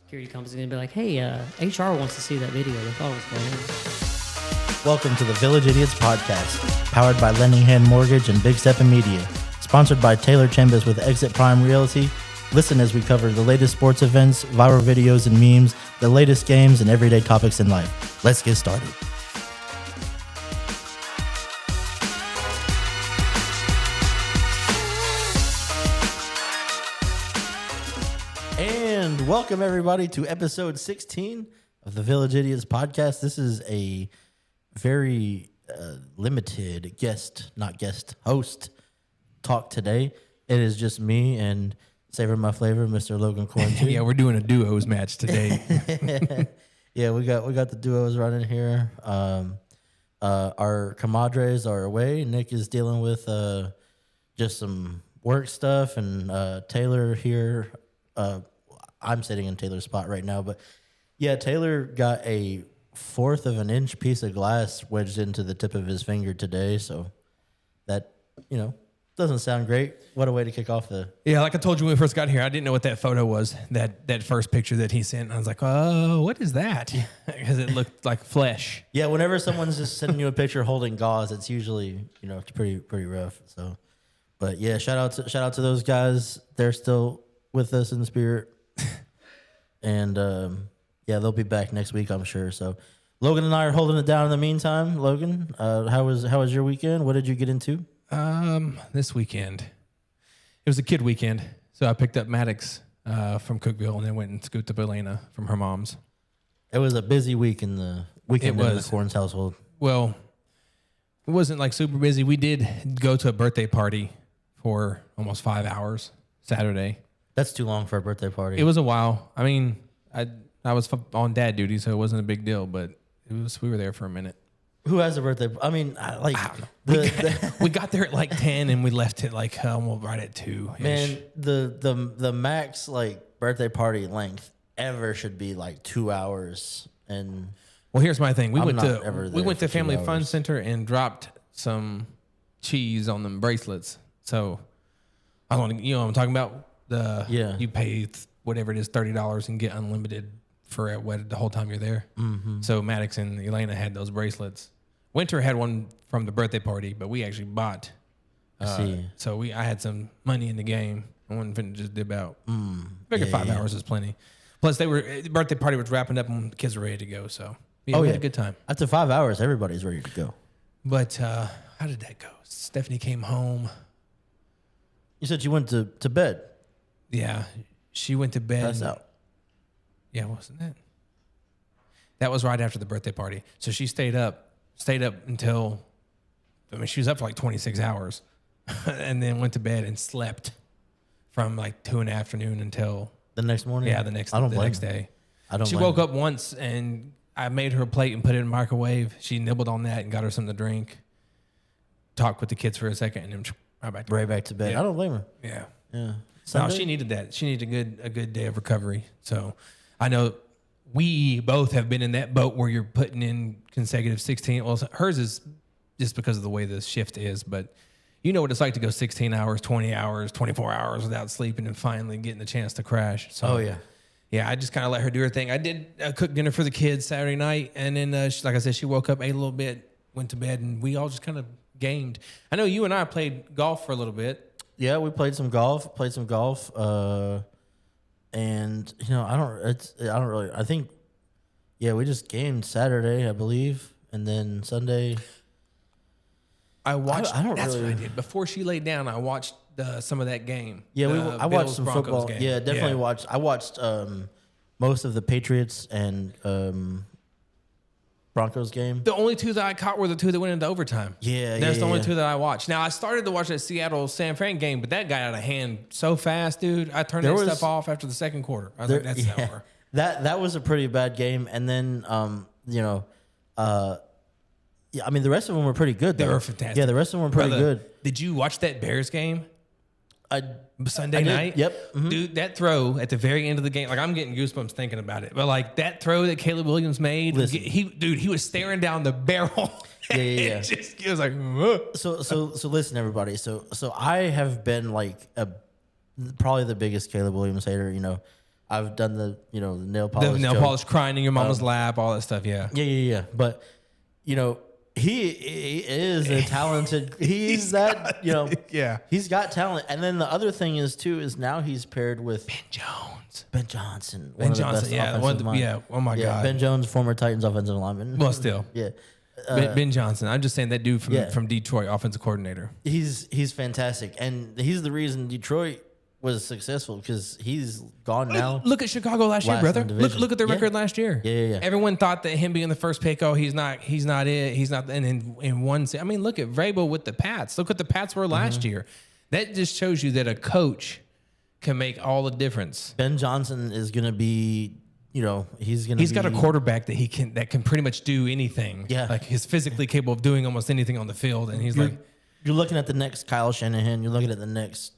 Security comes in and be like, hey, HR wants to see that video. They thought it was going on. Welcome to the Village Idiots podcast, powered by Lending Hand Mortgage and Big Step Media. Sponsored by Taylor Chambers with Exit Prime Realty. Listen as we cover the latest sports events, viral videos and memes, the latest games, and everyday topics in life. Let's get started. And welcome everybody to episode 16 of the Village Idiots podcast. This is a very limited host talk today. It is just me and Savor My Flavor, Mr. Logan Quarantine. Yeah, we're doing a duos match today. Yeah, we got the duos running here. Our comadres are away. Nick is dealing with just some work stuff, and Taylor here. I'm sitting in Taylor's spot right now, but yeah, Taylor got a 1/4 of an inch piece of glass wedged into the tip of his finger today. So that, doesn't sound great. What a way to kick off the... Yeah, like I told you when we first got here, I didn't know what that photo was, that first picture that he sent. I was like, oh, what is that? Because it looked like flesh. Yeah, whenever someone's just sending you a picture holding gauze, it's usually, it's pretty rough. So, but yeah, shout out to those guys. They're still with us in spirit. And yeah, they'll be back next week, I'm sure. So Logan and I are holding it down in the meantime. Logan, how was your weekend? What did you get into? This weekend, it was a kid weekend. So I picked up Maddox from Cookville and then went and scooped up Elena from her mom's. It was a busy week in the weekend in the Corns household. Well, it wasn't like super busy. We did go to a birthday party for almost 5 hours Saturday. That's too long for a birthday party. It was a while. I mean, I was on dad duty, so it wasn't a big deal, but we were there for a minute. Who has a birthday? I mean, I don't know. We got there at like 10 and we left it like almost right at 2. Man, the max like birthday party length ever should be like 2 hours. And well, here's my thing. We went to Family 2 Fun hours. Center and dropped some cheese on them bracelets. So I want to, what I'm talking about. You pay whatever it is, $30 and get unlimited for the whole time you're there. Mm-hmm. So Maddox and Elena had those bracelets. Winter had one from the birthday party, but we actually bought. So I had some money in the game. I wasn't finna just dip out. Figured 5 hours is plenty. Plus, the birthday party was wrapping up and the kids were ready to go. So we had a good time. After 5 hours, everybody's ready to go. But how did that go? Stephanie came home. You said you went to bed. Yeah, she went to bed. That's out. Yeah, wasn't it? That was right after the birthday party. So she stayed up until, she was up for like 26 hours and then went to bed and slept from like 2 in the afternoon until the next morning. Yeah, the next day. She woke up once and I made her a plate and put it in the microwave. She nibbled on that and got her something to drink. Talked with the kids for a second and then right back to bed. Yeah. I don't blame her. Yeah. Yeah. No, she needed that. She needed a good day of recovery. So I know we both have been in that boat where you're putting in consecutive 16. Well, hers is just because of the way the shift is, but you know what it's like to go 16 hours, 20 hours, 24 hours without sleeping and finally getting the chance to crash. So, yeah, I just kind of let her do her thing. I did cook dinner for the kids Saturday night, and then, like I said, she woke up, ate a little bit, went to bed, and we all just kind of gamed. I know you and I played golf for a little bit. Yeah, we played some golf. And I think we just gamed Saturday, I believe, and then Sunday. I watched. That's what I did before she laid down. I watched some of that game. Yeah, I watched some Broncos football. Game. Yeah, definitely watched. I watched most of the Patriots and Broncos game. The only two that I caught were the two that went into overtime. That's the only two that I watched. Now, I started to watch that Seattle-San Fran game, but that got out of hand so fast, dude. I turned stuff off after the second quarter. I was like, that's not over. That was a pretty bad game. And then, the rest of them were pretty good, though. They were fantastic. Yeah, the rest of them were pretty good. Did you watch that Bears game? Sunday I did. night? Yep. Mm-hmm. Dude, that throw at the very end of the game, like I'm getting goosebumps thinking about it. But like that throw that Caleb Williams made, he was staring down the barrel. Yeah. He was like, ugh. So listen, everybody. So I have been like probably the biggest Caleb Williams hater. I've done the the nail polish. The nail joke. polish crying in your mama's lap, all that stuff. Yeah. Yeah. But he is a talented. He's that Yeah. He's got talent. And then the other thing is now he's paired with Ben Jones. Ben Johnson. Ben Johnson. Yeah. Oh my God. Ben Jones, former Titans offensive lineman. Well, still. Yeah. Ben Johnson. I'm just saying that dude from Detroit, offensive coordinator. He's fantastic, and he's the reason Detroit was successful because he's gone now. Look at Chicago last year, brother. Look at their record last year. Yeah. Everyone thought that him being the first pick, he's not it. He's not. And in one, I mean, look at Vrabel with the Pats. Look what the Pats were last year. That just shows you that a coach can make all the difference. Ben Johnson is going to be. He's got a quarterback that can pretty much do anything. Yeah. Like he's physically capable of doing almost anything on the field. And you're looking at the next Kyle Shanahan. You're looking at the next,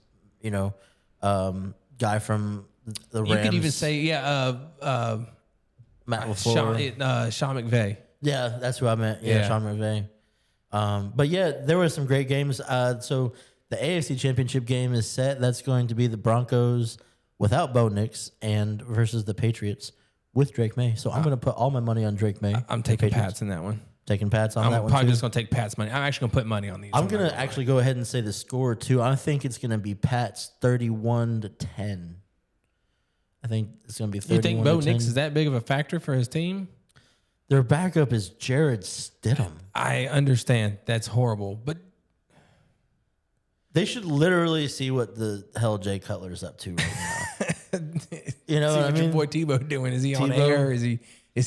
guy from the Rams. You could even say, Matt LaFleur. Sean McVay. Yeah, that's who I meant. Yeah. Sean McVay. But yeah, there were some great games. So the AFC Championship game is set. That's going to be the Broncos without Bo Nix and versus the Patriots with Drake May. So I'm going to put all my money on Drake May. I'm taking Pats in that one. Taking Pats on that one. I'm probably just going to take Pats money. I'm actually going to put money on these. I'm going to actually go ahead and say the score too. I think it's going to be Pats 31-10. I think it's going to be 31-10. You think Bo Nix is that big of a factor for his team? Their backup is Jared Stidham. I understand. That's horrible. But they should literally see what the hell Jay Cutler's up to right now. You know what I mean? Your boy Tebow doing? Is he on air? Is he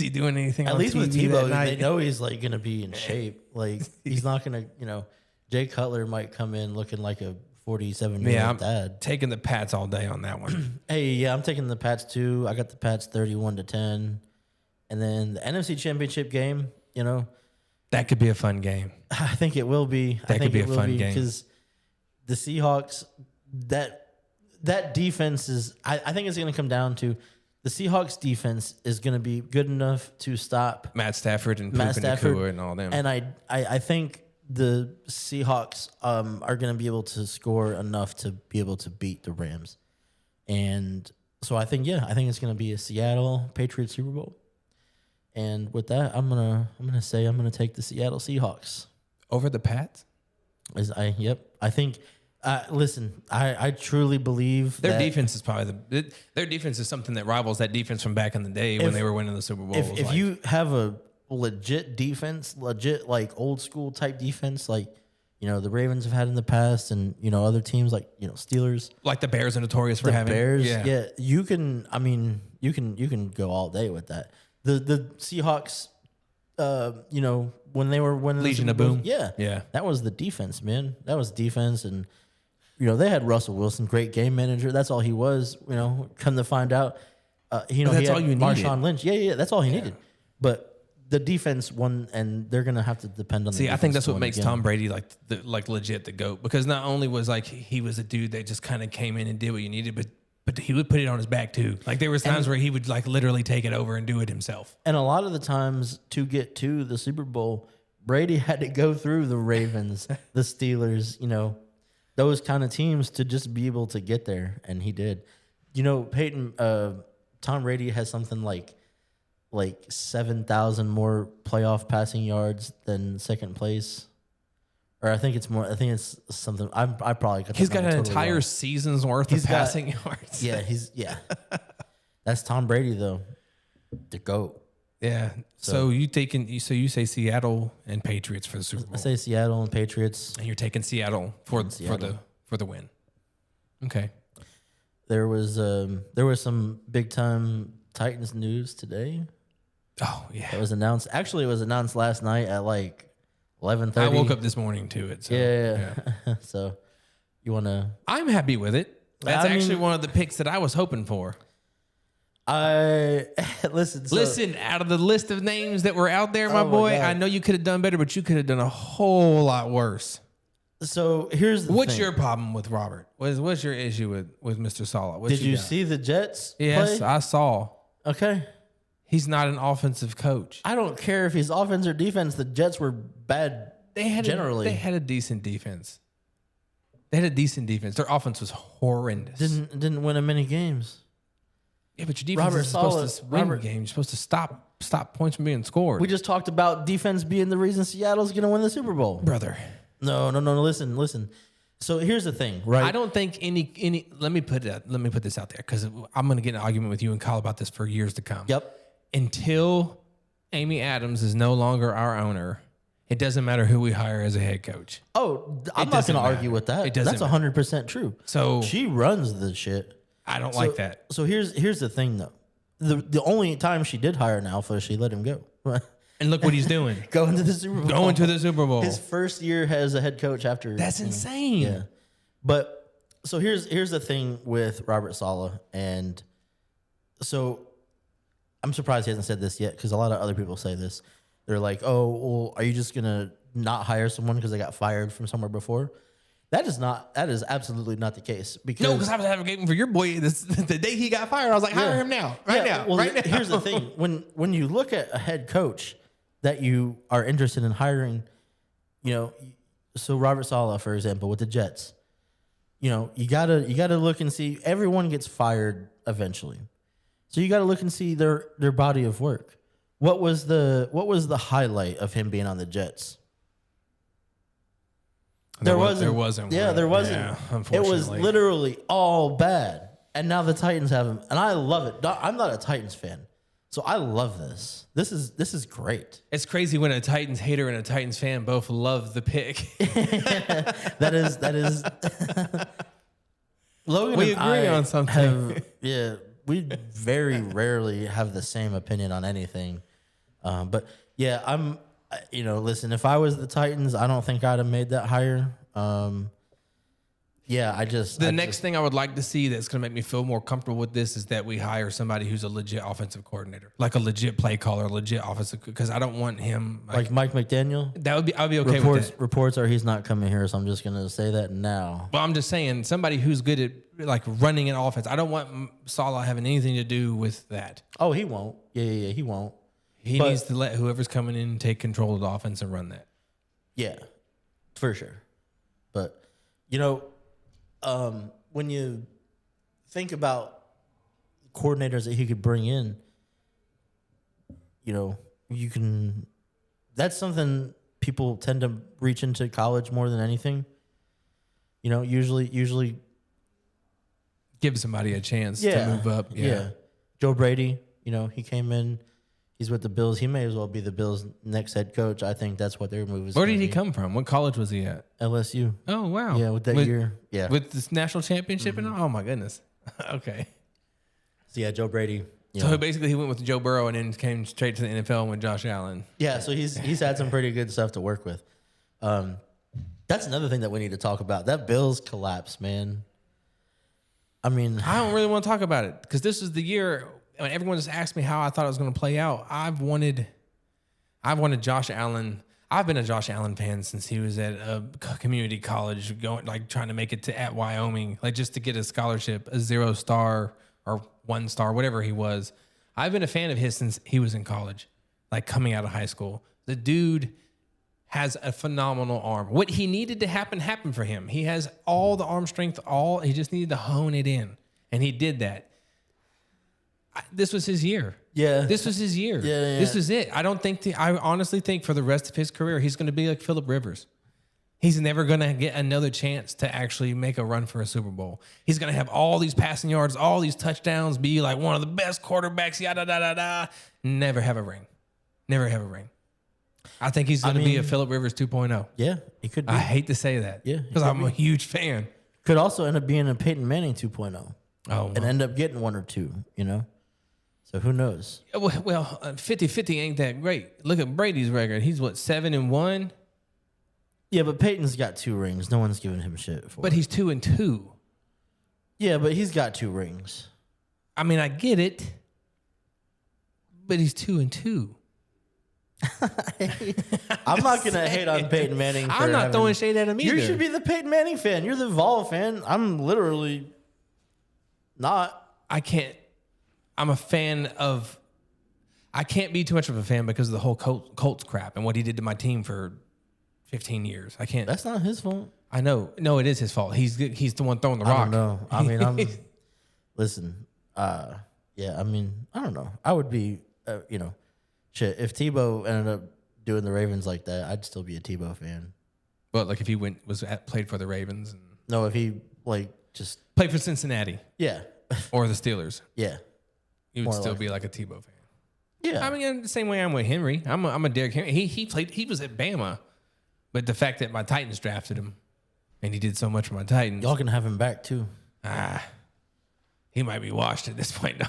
doing anything? At on least TV with Tebow, that they know he's like going to be in shape. Like he's not going to, Jay Cutler might come in looking like a 47-year-old dad. Taking the Pats all day on that one. Hey, I'm taking the Pats too. I got the Pats 31-10, and then the NFC Championship game. That could be a fun game. I think it will be. That could be a fun game because the Seahawks that defense is. I think it's going to come down to the Seahawks defense is going to be good enough to stop Matt Stafford and Nakua and all them. And I think the Seahawks are going to be able to score enough to be able to beat the Rams. And so I think it's going to be a Seattle Patriots Super Bowl. And with that, I'm gonna take the Seattle Seahawks over the Pats. I think. Listen, I truly believe their defense is probably their defense is something that rivals that defense from back in the day when they were winning the Super Bowl. If you have a legit defense, like old school type defense, like the Ravens have had in the past, and other teams like Steelers, like the Bears are notorious for having. Bears, yeah, you can. I mean, you can go all day with that. The Seahawks, when they were winning Legion of Boom, yeah, that was the defense, man. That was defense, and they had Russell Wilson, great game manager. That's all he was. Come to find out, that's he all had you needed. Marshawn Lynch. Yeah, that's all he needed. But the defense won, and they're gonna have to depend on. See, I think that's what makes Tom Brady like legit the GOAT, because not only was he was a dude that just kind of came in and did what you needed, but he would put it on his back too. Like there was times where he would literally take it over and do it himself. And a lot of the times to get to the Super Bowl, Brady had to go through the Ravens, the Steelers, those kind of teams to just be able to get there, and he did. Peyton, Tom Brady has something like 7,000 more playoff passing yards than second place, or I think it's more. I think it's something. I probably got. He's got an entire season's worth of passing yards. Yeah, that's Tom Brady though, the GOAT. Yeah. So you say Seattle and Patriots for the Super Bowl. I say Seattle and Patriots. And you're taking Seattle for the win. Okay. There was some big time Titans news today. Oh yeah. It was announced. Actually, it was announced last night at 11:30. I woke up this morning to it. So, yeah. So you wanna? I'm happy with it. That's actually one of the picks that I was hoping for. Listen. Out of the list of names that were out there, my boy, I know you could have done better, but you could have done a whole lot worse. So here's the what's thing. your problem with Robert? What's your issue with Mr. Saleh? Did you see the Jets? Yes, play? I saw. Okay. He's not an offensive coach. I don't care if he's offense or defense. The Jets were bad. They had a decent defense. Their offense was horrendous. Didn't win him many games. Yeah, but your defense Robert is supposed Saleh- to win games. You're supposed to stop points from being scored. We just talked about defense being the reason Seattle's going to win the Super Bowl. Brother. No. Listen. So here's the thing, right? I don't think any. Let me put this out there because I'm going to get in an argument with you and Kyle about this for years to come. Yep. Until Amy Adams is no longer our owner, it doesn't matter who we hire as a head coach. Oh, I'm not going doesn't to matter. argue with that. It doesn't That's 100% true. So she runs the shit. I don't like that. So here's the thing though. The only time she did hire an alpha, she let him go. And look what he's doing. Going to the Super Bowl. Going to the Super Bowl. His first year as a head coach after. That's insane. Yeah. But so here's the thing with Robert Saleh, and so I'm surprised he hasn't said this yet because a lot of other people say this. They're like, "Oh, well, are you just gonna not hire someone because they got fired from somewhere before?" That is absolutely not the case. Because No, because I was advocating for your boy the day he got fired. I was like, hire him now, right now. Well, right now. here's the thing: when you look at a head coach that you are interested in hiring, so Robert Saleh, for example, with the Jets, you gotta look and see. Everyone gets fired eventually, so you gotta look and see their body of work. What was the highlight of him being on the Jets? There wasn't. Yeah, there wasn't. Yeah, it unfortunately. was literally all bad. And now the Titans have him. And I love it. I'm not a Titans fan. So I love this. This is great. It's crazy when a Titans hater and a Titans fan both love the pick. That is Logan We and agree I on something. we very rarely have the same opinion on anything. But yeah, listen, if I was the Titans, I don't think I'd have made that hire. The next thing I would like to see that's going to make me feel more comfortable with this is that we hire somebody who's a legit offensive coordinator, like a legit play caller, legit offensive, because I don't want him like Mike McDaniel. I'd be okay with that. Reports are he's not coming here, so I'm just going to say that now. Well, I'm just saying somebody who's good at like running an offense. I don't want Saleh having anything to do with that. Oh, he won't. Yeah, he won't. He needs to let whoever's coming in take control of the offense and run that. Yeah, for sure. But, when you think about coordinators that he could bring in, that's something people tend to reach into college more than anything. Usually Give somebody a chance to move up. Yeah. Joe Brady, he came in. He's with the Bills. He may as well be the Bills' next head coach. I think that's what their move is. Where did he come from? What college was he at? LSU. Oh, wow. Yeah, with that year. Yeah. With this national championship and all? Oh, my goodness. Okay. So, yeah, Joe Brady. So basically he went with Joe Burrow and then came straight to the NFL with Josh Allen. Yeah, so he's had some pretty good stuff to work with. That's another thing that we need to talk about. That Bills collapse, man. I mean, I don't really want to talk about it because this is the year when everyone just asked me how I thought it was going to play out. I've wanted Josh Allen. I've been a Josh Allen fan since he was at a community college, trying to make it at Wyoming, just to get a scholarship, a 0-star or 1-star, whatever he was. I've been a fan of his since he was in college, coming out of high school. The dude has a phenomenal arm. What he needed to happen happened for him. He has all the arm strength, he just needed to hone it in, and he did that. This was his year. Yeah. This was his year. Yeah. This was it. I honestly think for the rest of his career, he's going to be like Phillip Rivers. He's never going to get another chance to actually make a run for a Super Bowl. He's going to have all these passing yards, all these touchdowns, be like one of the best quarterbacks, yada, da, da, da. Never have a ring. Never have a ring. I think he's going to be a Phillip Rivers 2.0. Yeah, he could be. I hate to say that. Yeah, because I'm a huge fan. Could also end up being a Peyton Manning 2.0. Oh, and end up getting one or two, So who knows? Well, 50-50 ain't that great. Look at Brady's record. He's 7-1? Yeah, but Peyton's got 2 rings. No one's giving him shit for it. But he's 2-2. Yeah, but he's got 2 rings. I mean, I get it. But he's 2-2. I'm not going to hate on Peyton Manning. I'm not throwing shade at him either. You should be the Peyton Manning fan. You're the Vol fan. I'm literally not. I can't. I'm a fan of. I can't be too much of a fan because of the whole Colts crap and what he did to my team for 15 years. I can't. That's not his fault. I know. No, it is his fault. He's the one throwing the rock. I don't know. I mean, listen. Yeah, I mean, I don't know. I would be, shit. If Tebow ended up doing the Ravens like that, I'd still be a Tebow fan. But like if he played for the Ravens and No, if he just played for Cincinnati, yeah, or the Steelers, yeah, you would More still like be like a Tebow fan. yeah. I mean, the same way I'm with Henry. I'm a Derrick Henry. He was at Bama, but the fact that my Titans drafted him, and he did so much for my Titans, Y'all can have him back too. He might be washed at this point, dog.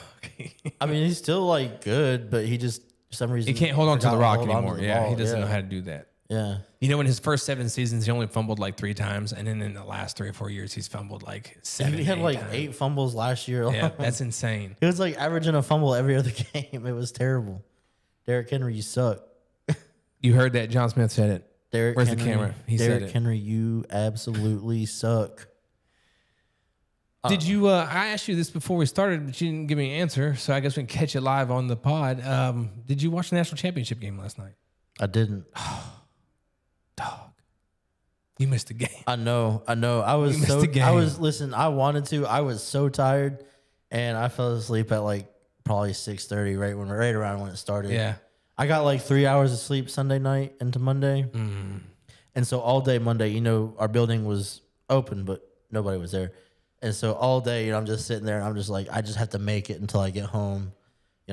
I mean, he's still like good, but he just for some reason He can't hold on to the rock anymore. Yeah, he doesn't Yeah. know how to do that. Yeah. You know, in his first 7 seasons, he only fumbled like 3 times, and then in the last 3 or 4 years, he's fumbled like 7. He had like times. 8 fumbles last year. Yeah, that's insane. He was like averaging a fumble every other game. It was terrible. Derrick Henry, you suck. You heard that? John Smith said it. Derrick Where's Henry, the camera? He Derrick said it. Henry, you absolutely suck. Did you? I asked you this before we started, but you didn't give me an answer. So I guess we can catch it live on the pod. Did you watch the national championship game last night? I didn't. Dog, you missed the game. I know. I was missed the game. I wanted to. I was so tired, and I fell asleep at like probably 6:30, right around when it started. Yeah. I got like 3 hours of sleep Sunday night into Monday, and so all day Monday, our building was open, but nobody was there, and so all day, I'm just sitting there, and I'm just like, I just have to make it until I get home.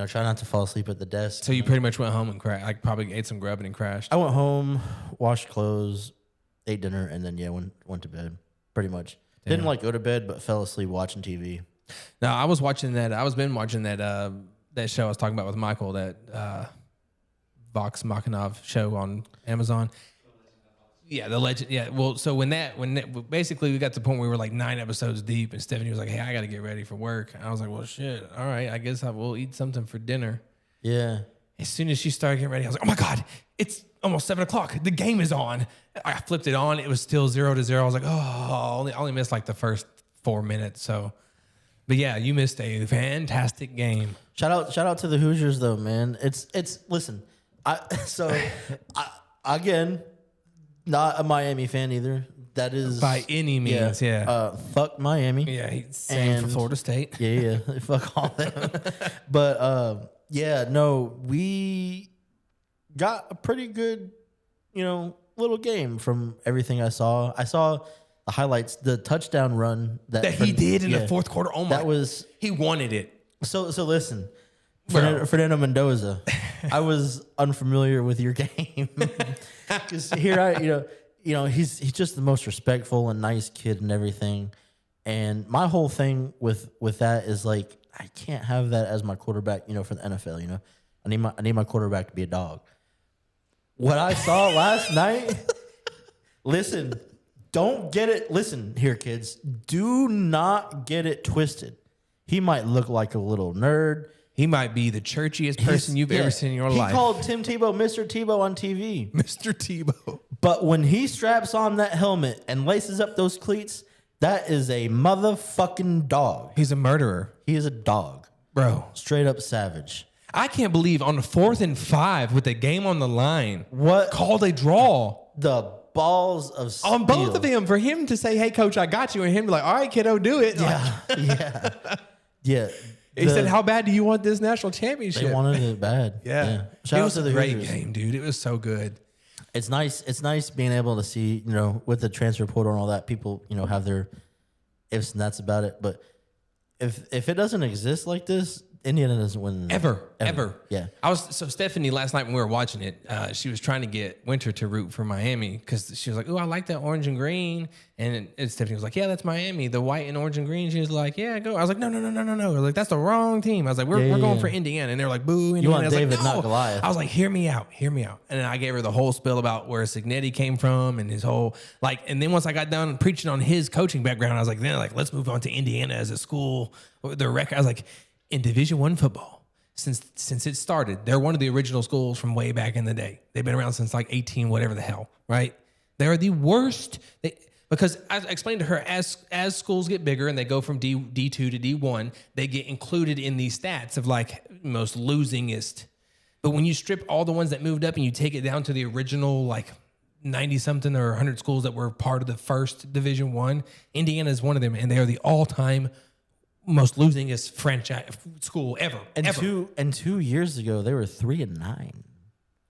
Try not to fall asleep at the desk. So you pretty much went home and crashed. Like probably ate some grub and crashed. I went home, washed clothes, ate dinner, and then went to bed. Pretty much. Damn. Didn't go to bed, but fell asleep watching TV. No, I was watching that. I was been watching that that show I was talking about with Michael, that Vox Machinov show on Amazon. Yeah, the legend. Yeah, well, so when basically we got to the point where we were like 9 episodes deep, and Stephanie was like, "Hey, I got to get ready for work." And I was like, "Well, shit. All right, I guess I will eat something for dinner." Yeah. As soon as she started getting ready, I was like, "Oh my god, it's almost 7:00. The game is on." I flipped it on. It was still 0-0. I was like, "Oh, I only missed like the first 4 minutes." So, but yeah, you missed a fantastic game. Shout out to the Hoosiers though, man. It's listen. Again, not a Miami fan either. That is By any means, yeah. Fuck Miami. Yeah, same for And- Florida State. Yeah. Fuck all them. But we got a pretty good, little game from everything I saw. I saw the highlights, the touchdown run that He did in the fourth quarter. Oh my! That was he wanted it. so listen. Bro. Fernando Mendoza. I was unfamiliar with your game because here he's just the most respectful and nice kid and everything. And my whole thing with that is like, I can't have that as my quarterback. For the NFL. I need my quarterback to be a dog. What I saw last night. Listen, don't get it. Listen here, kids. Do not get it twisted. He might look like a little nerd. He might be the churchiest person you've ever seen in your life. He called Tim Tebow Mr. Tebow on TV. Mr. Tebow. But when he straps on that helmet and laces up those cleats, that is a motherfucking dog. He's a murderer. He is a dog. Bro. Straight up savage. I can't believe on the 4th and 5 with the game on the line. What? Called a draw. The balls of steel. On both of them, for him to say, "Hey, coach, I got you," and him be like, "All right, kiddo, do it." Yeah. He said, "How bad do you want this national championship?" They wanted it bad. Yeah. Shout It out was to a the great Hoosiers. game, dude. It was so good. It's nice. It's nice being able to see, with the transfer portal and all that, people, have their ifs and that's about it. But if it doesn't exist like this, Indiana doesn't win Ever. Yeah. So Stephanie last night when we were watching it, she was trying to get Winter to root for Miami because she was like, "Oh, I like that orange and green," and Stephanie was like, "Yeah, that's Miami, the white and orange and green." She was like, "Yeah, go." I was like, "No." I was like, "That's the wrong team." I was like, "We're going for Indiana," and they were like, "Boo!" Indiana. want I was David, like, "No." not Goliath. I was like, "Hear me out," and then I gave her the whole spill about where Signetti came from and his whole and then once I got done preaching on his coaching background, I was like, let's move on to Indiana as a school. The record, I was like, in Division I football. Since it started, they're one of the original schools from way back in the day. They've been around since like 18, whatever the hell, right? They're the worst. Because I explained to her, as schools get bigger and they go from D2 to D1, they get included in these stats of like most losingest. But when you strip all the ones that moved up and you take it down to the original like 90 something or 100 schools that were part of the first Division I, Indiana is one of them, and they are the all-time most losingest franchise school ever. And ever. 2 years ago they were 3-9.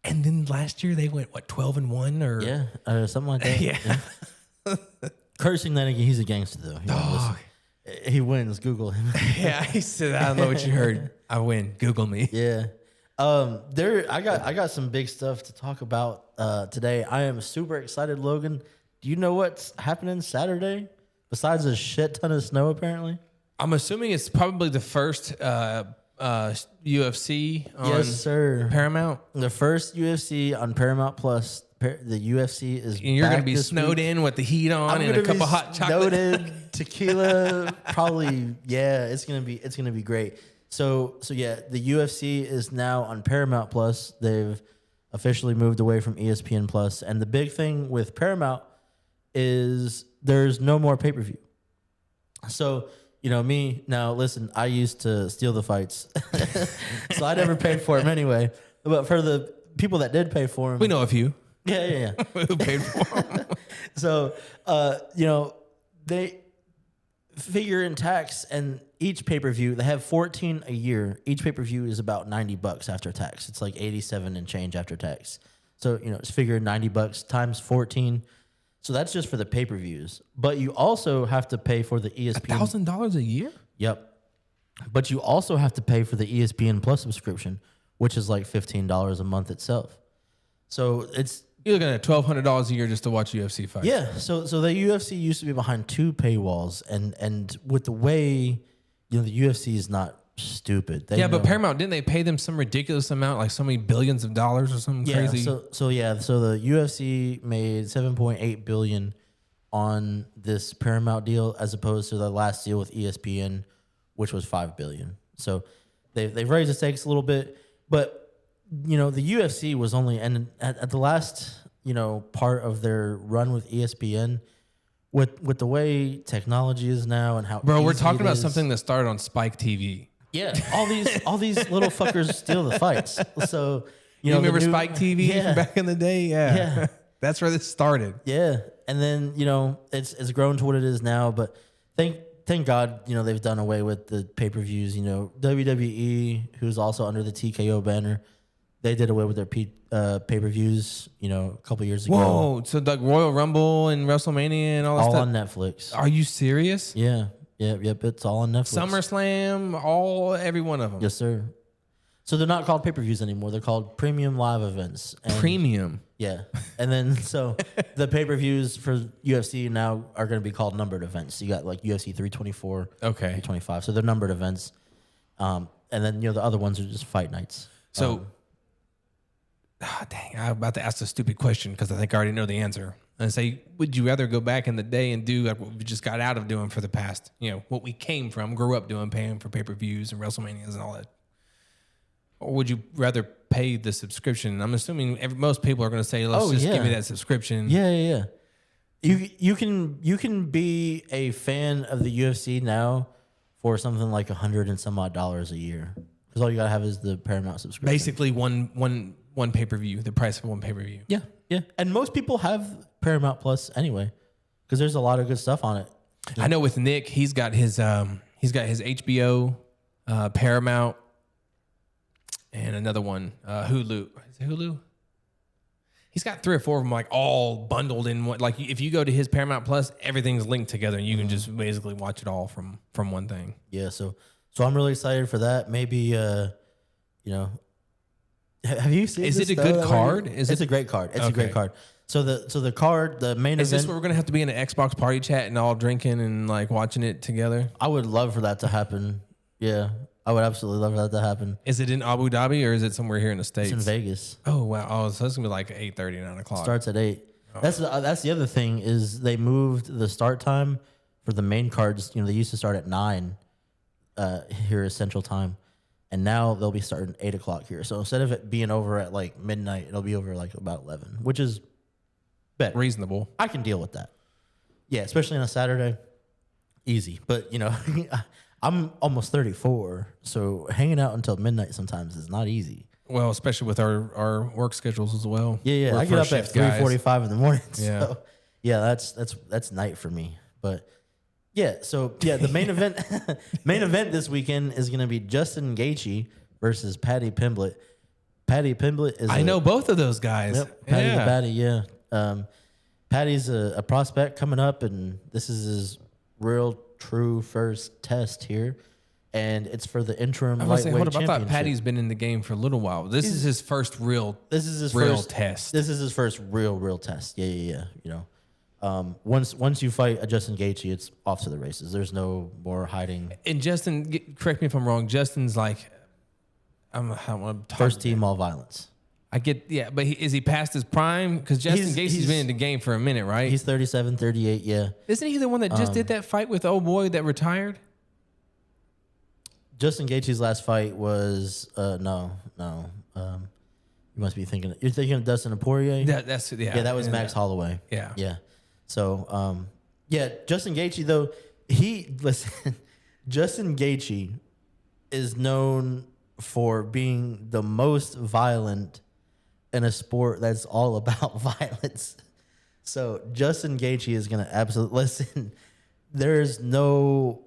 And then last year they went 12-1 or something like that. Yeah. Cursing that again. He's a gangster though. Listen, he wins. Google him. Yeah, he said, I don't know what you heard. I win. Google me. Yeah. I got some big stuff to talk about today. I am super excited, Logan. Do you know what's happening Saturday? Besides a shit ton of snow, apparently. I'm assuming it's probably the first UFC on Yes, sir. Paramount. The first UFC on Paramount Plus. The UFC is. And you're going to be snowed in with the heat on and a cup of hot chocolate. Snowed in, tequila, probably. Yeah, it's gonna be great. So yeah, the UFC is now on Paramount Plus. They've officially moved away from ESPN Plus, and the big thing with Paramount is there's no more pay-per-view. So, me, now listen, I used to steal the fights. So I never paid for them anyway. But for the people that did pay for them. We know a few. Yeah. Who paid for them. So, they figure in tax, and each pay-per-view, they have 14 a year. Each pay-per-view is about $90 after tax. It's like 87 and change after tax. So, it's figured $90 times 14. So that's just for the pay-per-views. But you also have to pay for the ESPN. $1,000 a year? Yep. But you also have to pay for the ESPN Plus subscription, which is like $15 a month itself. So you're looking at $1,200 a year just to watch UFC fights. Yeah. So the UFC used to be behind 2 paywalls, and with the way the UFC is not stupid. But Paramount, didn't they pay them some ridiculous amount, like so many billions of dollars or something crazy? So the UFC made $7.8 billion on this Paramount deal, as opposed to the last deal with ESPN, which was $5 billion. So they've raised the stakes a little bit, but the UFC was only, and at the last part of their run with ESPN. With the way technology is now and how we're talking about something that started on Spike TV. Yeah, all these little fuckers steal the fights. So you remember Spike TV from back in the day? Yeah. That's where this started. Yeah, and then it's grown to what it is now. But thank God they've done away with the pay-per-views. WWE, who's also under the TKO banner, they did away with their pay-per-views. A couple years ago. Whoa! So like Royal Rumble and WrestleMania and all that stuff. All on Netflix. Are you serious? Yeah. Yep. It's all on Netflix. SummerSlam, every one of them. Yes, sir. So they're not called pay-per-views anymore. They're called premium live events. Premium. Yeah. And then so the pay-per-views for UFC now are going to be called numbered events. You got like UFC 324, 325. So they're numbered events. And then the other ones are just fight nights. So dang, I'm about to ask a stupid question because I think I already know the answer. And say, would you rather go back in the day and do like what we just got out of doing for the past, what we came from, grew up doing, paying for pay-per-views and WrestleManias and all that? Or would you rather pay the subscription? I'm assuming most people are going to say, let's give me that subscription. Yeah. You can be a fan of the UFC now for something like $100 and some odd a year. Because all you got to have is the Paramount subscription. Basically one pay-per-view, the price of one pay-per-view. Yeah. And most people have Paramount Plus anyway, because there's a lot of good stuff on it. I know with Nick, he's got his HBO, Paramount, and another one, Hulu. Is it Hulu? He's got 3 or 4 of them, like all bundled in one. Like if you go to his Paramount Plus, everything's linked together, and you can just basically watch it all from one thing. Yeah. So I'm really excited for that. Maybe have you seen? Is it a good card? It's a great card. It's a great card. So the card, the main event. Is this where we're gonna have to be in an Xbox party chat and all drinking and like watching it together? I would love for that to happen. Yeah, I would absolutely love for that to happen. Is it in Abu Dhabi or is it somewhere here in the States? It's in Vegas. Oh wow! Oh, so it's gonna be like 8:30, 9 o'clock. Starts at 8. Oh. That's the other thing is they moved the start time for the main cards. They used to start at 9 here is Central Time. And now they'll be starting 8 o'clock here. So instead of it being over at like midnight, it'll be over like about 11, which is better. Reasonable. I can deal with that. Yeah, especially on a Saturday. Easy. But, I'm almost 34, so hanging out until midnight sometimes is not easy. Well, especially with our work schedules as well. Yeah. I get up at 3:45 in the morning. So, yeah, that's night for me. But Yeah. So yeah, the main event, main event this weekend is going to be Justin Gaethje versus Paddy Pimblett. Paddy Pimblett is. I know both of those guys. Yep, Paddy the Paddy. Yeah. Paddy's a prospect coming up, and this is his real, true first test here, and it's for the interim lightweight championship. I thought Paddy's been in the game for a little while. This is his first real. This is his real first test. This is his first real test. Yeah. You know, once you fight a Justin Gaethje, it's off to the races. There's no more hiding. And Justin, correct me if I'm wrong. Justin's like, I'm First team all violence. I get, yeah, but is he past his prime? Because Justin Gaethje's been in the game for a minute, right? He's 37, 38, yeah. Isn't he the one that just did that fight with old boy that retired? Justin Gaethje's last fight was no. You must be thinking. You're thinking of Dustin Poirier. That was Max Holloway. Yeah. So Justin Gaethje though Justin Gaethje is known for being the most violent in a sport that's all about violence. So Justin Gaethje is gonna absolutely listen. There's no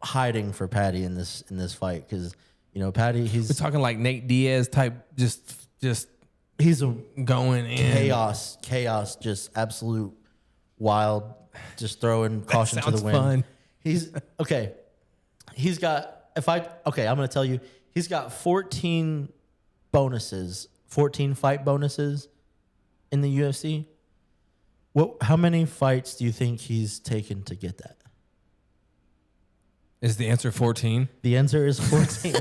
hiding for Paddy in this fight because you know Paddy. We're talking like Nate Diaz type, just he's a going in chaos, just absolute wild, just throwing caution to the wind. Fun. He's okay. He's got I'm gonna tell you, he's got 14 fight bonuses in the UFC. How many fights do you think he's taken to get that? Is the answer 14? The answer is 14.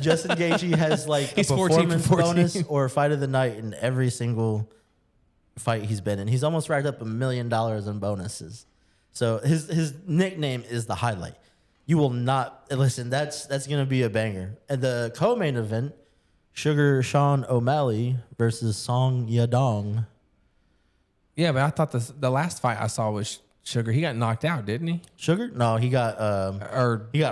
Justin Gaethje has like he's a 14 performance for 14. bonus or a fight of the night in every single fight he's been in. He's almost racked up $1 million in bonuses. So his nickname is the highlight. You will not listen. That's gonna be a banger. And the co-main event, Sugar Sean O'Malley versus Song Yadong. Yeah, but I thought the last fight I saw was Sugar. He got knocked out, didn't he? Sugar? No, he got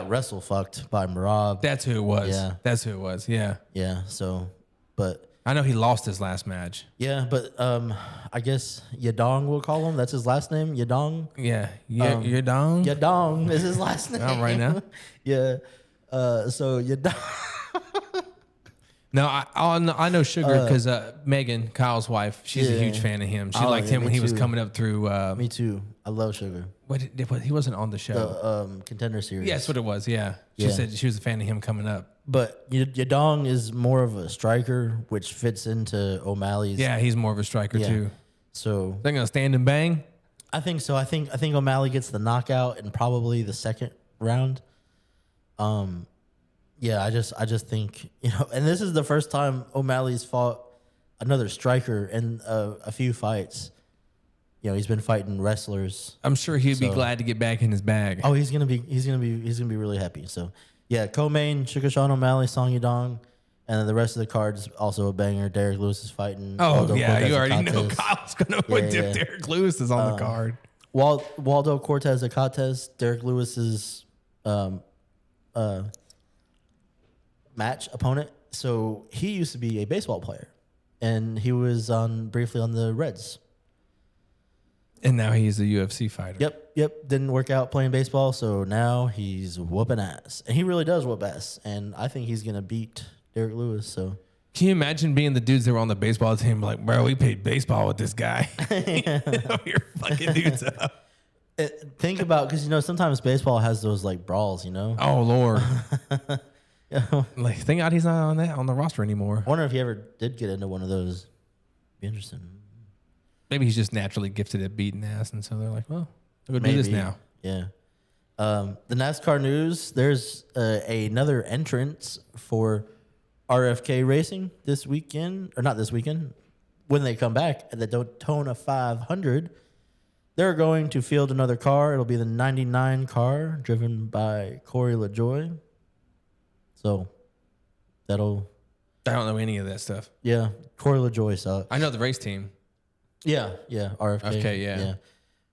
wrestle fucked by Marab. That's who it was. Yeah. That's who it was. Yeah. Yeah. So, but I know he lost his last match. yeah, but I guess Yadong we'll call him. That's his last name, Yadong. Yeah. Yadong. Yadong is his last name. Not right now. Yeah. So Yadong. No, I know Sugar because Megan, Kyle's wife, she's a huge fan of him. She liked him when he was coming up through. Me too. I love Sugar. What he wasn't on the show. The Contender Series. Yeah, that's what it was. Yeah. She said she was a fan of him coming up. But Yadong is more of a striker, which fits into O'Malley's. Yeah, he's more of a striker too. So they're gonna stand and bang. I think so. I think O'Malley gets the knockout in probably the second round. Yeah, I just think, you know, and this is the first time O'Malley's fought another striker in a few fights. You know, he's been fighting wrestlers. I'm sure he'd be glad to get back in his bag. Oh, he's gonna be really happy. So yeah, co-main Sugar Sean O'Malley, Song Yadong, and then the rest of the card is also a banger. Derek Lewis is fighting. Oh yeah, you already know Kyle's gonna win. Derek Lewis is on the card. Waldo Cortez Acates, Derek Lewis's match opponent. So he used to be a baseball player, and he was briefly on the Reds. And now he's a UFC fighter. Yep. Didn't work out playing baseball, so now he's whooping ass, and he really does whoop ass. And I think he's gonna beat Derek Lewis. So can you imagine being the dudes that were on the baseball team? Like, bro, we played baseball with this guy. You're fucking dudes up. Think about, because you know sometimes baseball has those like brawls. You know. Oh Lord. Like, thank God he's not on the roster anymore. I wonder if he ever did get into one of those. Be interesting. Maybe he's just naturally gifted at beating ass, and so they're like, well, we'll go do this now. Yeah. The NASCAR news, there's another entrance for RFK Racing this weekend, or not this weekend, when they come back at the Daytona 500. They're going to field another car. It'll be the 99 car driven by Corey LaJoie. So I don't know any of that stuff. Yeah, Corey LaJoie sucks. I know the race team. Yeah, RFK. Okay, yeah.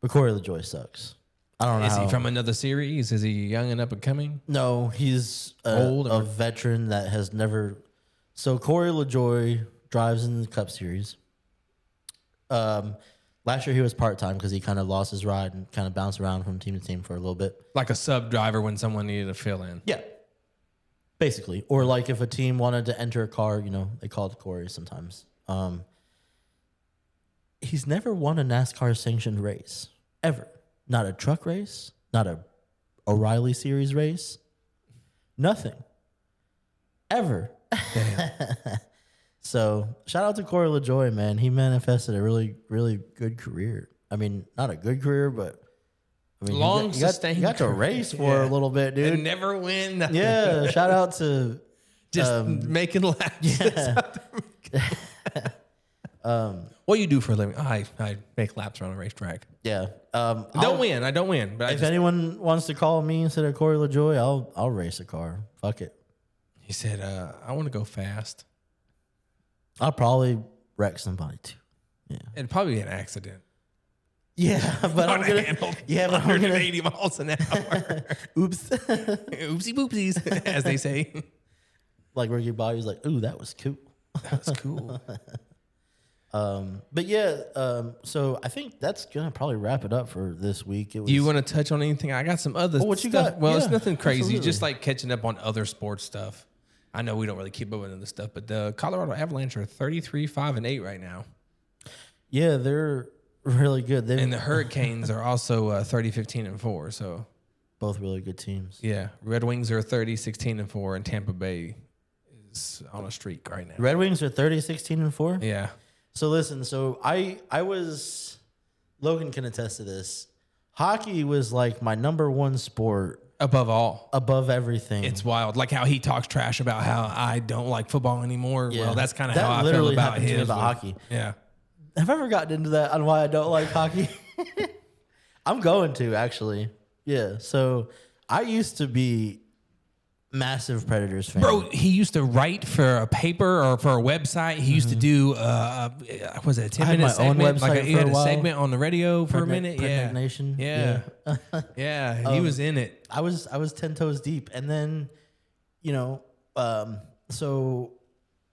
But Corey LaJoie sucks. I don't know. Is he from another series? Is he young and up and coming? No, he's old, a veteran that has never. So Corey LaJoie drives in the Cup Series. Last year he was part-time because he kind of lost his ride and kind of bounced around from team to team for a little bit. Like a sub driver when someone needed to fill in. Yeah, basically. Or like if a team wanted to enter a car, they called Corey sometimes. He's never won a NASCAR sanctioned race, ever. Not a truck race, not a O'Reilly Series race, nothing. Ever. Damn. So shout out to Corey LaJoie, man. He manifested a really, really good career. I mean, not a good career, but I mean, you got to race for a little bit, dude. And never win. Nothing. Yeah. Shout out to just making laps. Yeah. What do you do for a living? I make laps around a racetrack. Yeah. I don't win. But if anyone wants to call me instead of Corey LaJoie, I'll race a car. Fuck it. He said, I want to go fast. I'll probably wreck somebody too. Yeah. It'd probably be an accident. Yeah, but I'm gonna handle 180 miles an hour. Oops. Oopsie boopsies, as they say. Like Ricky Bobby's like, ooh, that was cool. That was cool. But yeah, so I think that's gonna probably wrap it up for this week. Do you want to touch on anything? I got some other what stuff. you got? Well, Yeah, it's nothing crazy. absolutely. Just like catching up on other sports stuff. I know we don't really keep up with this stuff, but the Colorado Avalanche are 33-5-8 right now. Yeah, they're really good. And the Hurricanes are also 30-15-4. So both really good teams. yeah, Red Wings are 30-16-4, and Tampa Bay is on a streak right now. Red Wings are 30-16-4. Yeah. So listen, I was Logan can attest to this. Hockey was like my number one sport Above all. above everything. It's wild. Like how he talks trash about how I don't like football anymore. Yeah. Well, that's kind of That how I feel literally about happened to me his. about hockey. Yeah. Have I ever gotten into that on why I don't like hockey? I'm going to actually. Yeah. So I used to be massive Predators fan. Bro, he used to write for a paper or for a website. He used to do, was it a 10-minute I had my own segment? website Like he for had a a while. segment on the radio for a minute. Pregnant Yeah. Nation. Yeah. Yeah. He was in it. I was 10 toes deep. And then, so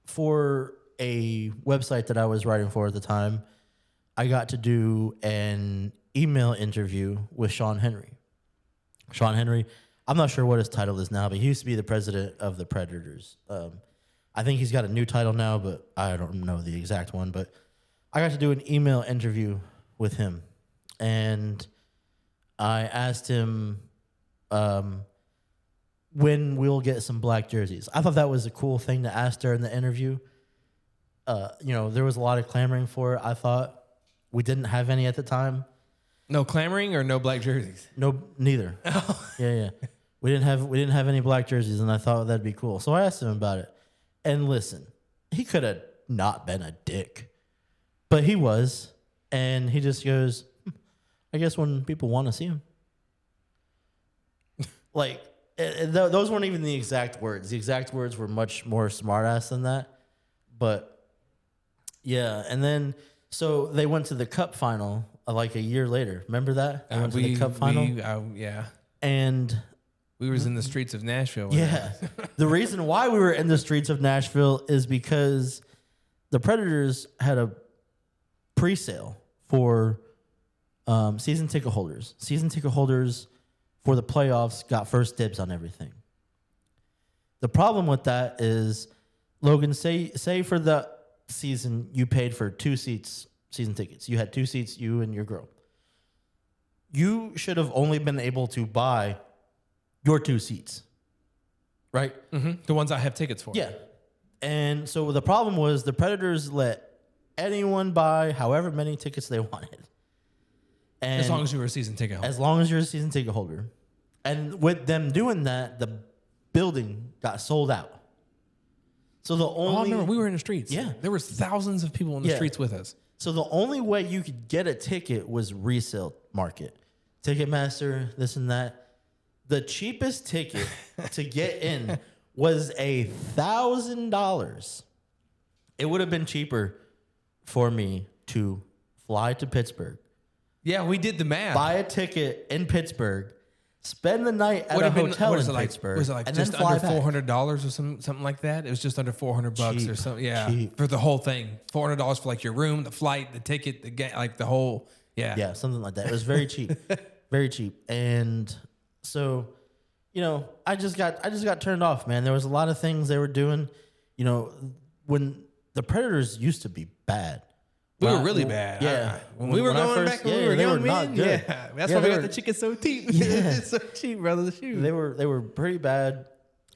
for a website that I was writing for at the time, I got to do an email interview with Sean Henry. Sean Henry, I'm not sure what his title is now, but he used to be the president of the Predators. I think he's got a new title now, but I don't know the exact one. But I got to do an email interview with him. And I asked him when we'll get some black jerseys. I thought that was a cool thing to ask during the interview. There was a lot of clamoring for it. I thought we didn't have any at the time. No clamoring or no black jerseys? No, neither. Oh. Yeah. We didn't have any black jerseys, and I thought that'd be cool. So I asked him about it. And listen, he could have not been a dick, but he was. And he just goes, I guess when people want to see him. Like, those weren't even the exact words. The exact words were much more smart-ass than that. But, yeah. And then, so they went to the Cup final like a year later. Remember that? They went to the Cup final? Yeah. And We was in the streets of Nashville. yeah, the reason why we were in the streets of Nashville is because the Predators had a pre-sale for season ticket holders. Season ticket holders for the playoffs got first dibs on everything. The problem with that is, Logan, say for the season you paid for 2 seats, season tickets. You had 2 seats, you and your girl. You should have only been able to buy your 2 seats, right? Mm-hmm. The ones I have tickets for. Yeah. And so the problem was the Predators let anyone buy however many tickets they wanted. And As long as you were a season ticket holder. as long as you're a season ticket holder. And with them doing that, the building got sold out. So the only... I remember we were in the streets. Yeah. There was thousands of people in the Yeah. streets with us. So the only way you could get a ticket was resale market. Ticketmaster, this and that. The cheapest ticket to get in was $1,000. It would have been cheaper for me to fly to Pittsburgh, Yeah, we did the math. buy a ticket in Pittsburgh, spend the night at a hotel in Pittsburgh, was it like and just then fly under back. $400 or something like that? It was just under $400 Cheap, or something. Yeah, cheap. for the whole thing. $400 for like your room, the flight, the ticket, like the whole. Yeah, Yeah, something like that. It was very cheap, very cheap. And so, you know, I just got turned off, man. There was a lot of things they were doing. You know, when the Predators used to be bad. we were really bad. Yeah, when we were going back when we were they young were not men. good. Yeah, that's Yeah, why they we got were- the chicken so cheap. Yeah. It's so cheap, brother. The shoe. They were pretty bad.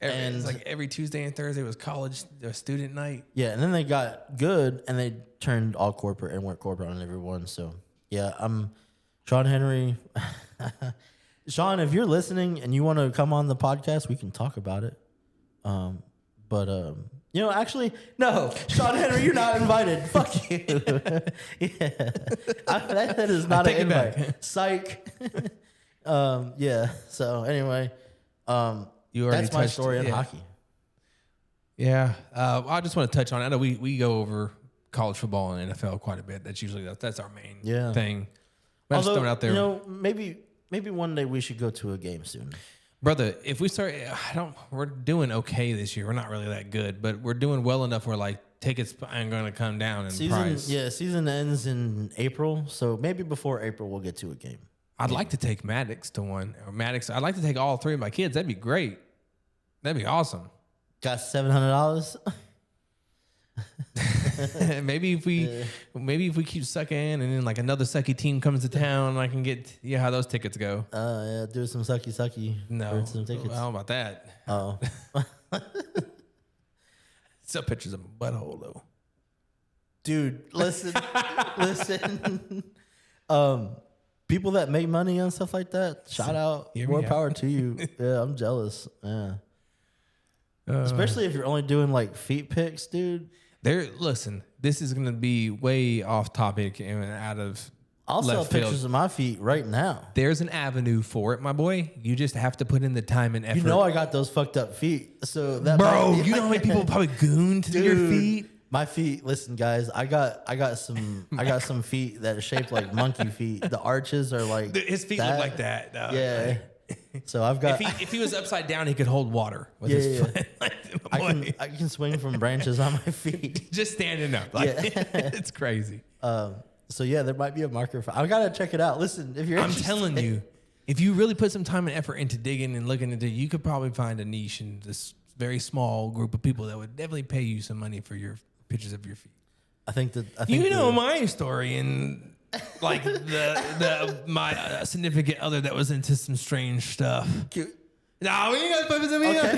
And And like every Tuesday and Thursday was college student night. yeah, and then they got good, and they turned all corporate and went corporate on everyone. So yeah, I'm Sean Henry. Sean, if you're listening and you want to come on the podcast, we can talk about it. You know, actually, no, Sean Henry, you're not invited. Fuck you. Yeah, that is not take an it back. invite. Psych. Yeah. So anyway, You already that's my touched- story in yeah. hockey. Yeah, I just want to touch on. I know we go over college football and NFL quite a bit. That's usually that's our main thing. But I'm just throwing it out there, you know, maybe one day we should go to a game soon. brother. If we start, we're doing okay this year. We're not really that good, but we're doing well enough where like tickets aren't going to come down in price. Season ends in April, so maybe before April we'll get to a game. I'd like to take Maddox to one, or Maddox. I'd like to take all three of my kids. That'd be great. That'd be awesome. Got $700. maybe if we keep sucking and then like another sucky team comes to town, I can get how those tickets go. Yeah, do some sucky No, for some tickets. how about that? Oh, Some pictures of my butthole though. dude, listen. People that make money on stuff like that, shout out. Hear me More out. power to you. Yeah, I'm jealous. Yeah. Especially if you're only doing like feet pics, dude. Listen, this is gonna be way off topic and out of I'll sell left field. pictures of my feet right now. There's an avenue for it, my boy. You just have to put in the time and effort. You know I got those fucked up feet, so that bro, might be- you know how many people probably goon to your Dude, feet? My feet. Listen, guys, I got some feet that are shaped like monkey feet. The arches are like His feet look like that. Yeah. So I've got. If he was upside down, he could hold water with Yeah, his yeah. foot. Like, boy, I can swing from branches on my feet. just standing up. Like, it's crazy. So yeah, there might be a marker. I gotta check it out. Listen, if you're, I'm interested- telling you, if you really put some time and effort into digging and looking into, you could probably find a niche in this very small group of people that would definitely pay you some money for your pictures of your feet. I think You know my story and like my significant other that was into some strange stuff. No, we ain't gonna put this in me. Okay,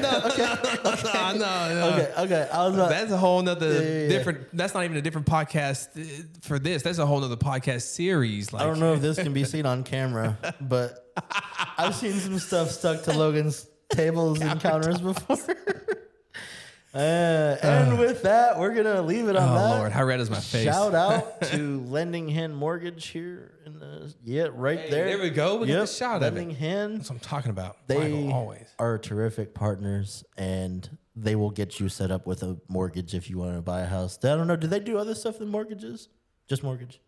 No. Okay. I was about, That's a whole nother Yeah. different. That's not even a different podcast for this. That's a whole nother podcast series. Like, I don't know if this can be seen on camera, but I've seen some stuff stuck to Logan's tables and counters before. And with that, we're gonna leave it on Oh that. Lord, how red is my face? Shout out to Lending Hand Mortgage here in the right Hey, there. there we go. We got the shot of it. Lending Hand. That's what I'm talking about. They Michael, always. are terrific partners, and they will get you set up with a mortgage if you want to buy a house. I don't know. Do they do other stuff than mortgages? Just mortgage.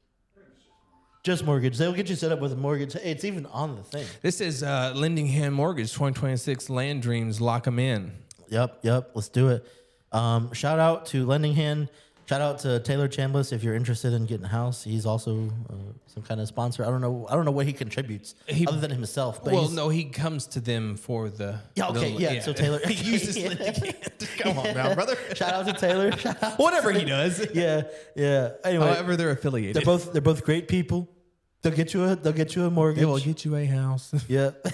Just mortgage. They'll get you set up with a mortgage. Hey, it's even on the thing. This is Lending Hand Mortgage 2026 Land Dreams. Lock them in. Yep. Let's do it. Shout out to Lending Hand. Shout out to Taylor Chambliss if you're interested in getting a house. He's also some kind of sponsor. I don't know what he contributes other than himself. But he comes to them for the. Yeah. Okay. So Taylor he uses Lending Hand. Come on now, brother. Shout out to Taylor. Shout out. Whatever he does. Yeah. Anyway, However they're affiliated. they're both great people. They'll get you a mortgage. They will get you a house. Yep.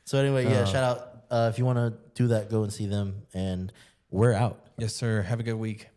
So anyway, shout out if you want to do that, go and see them, and we're out. Yes, sir. Have a good week.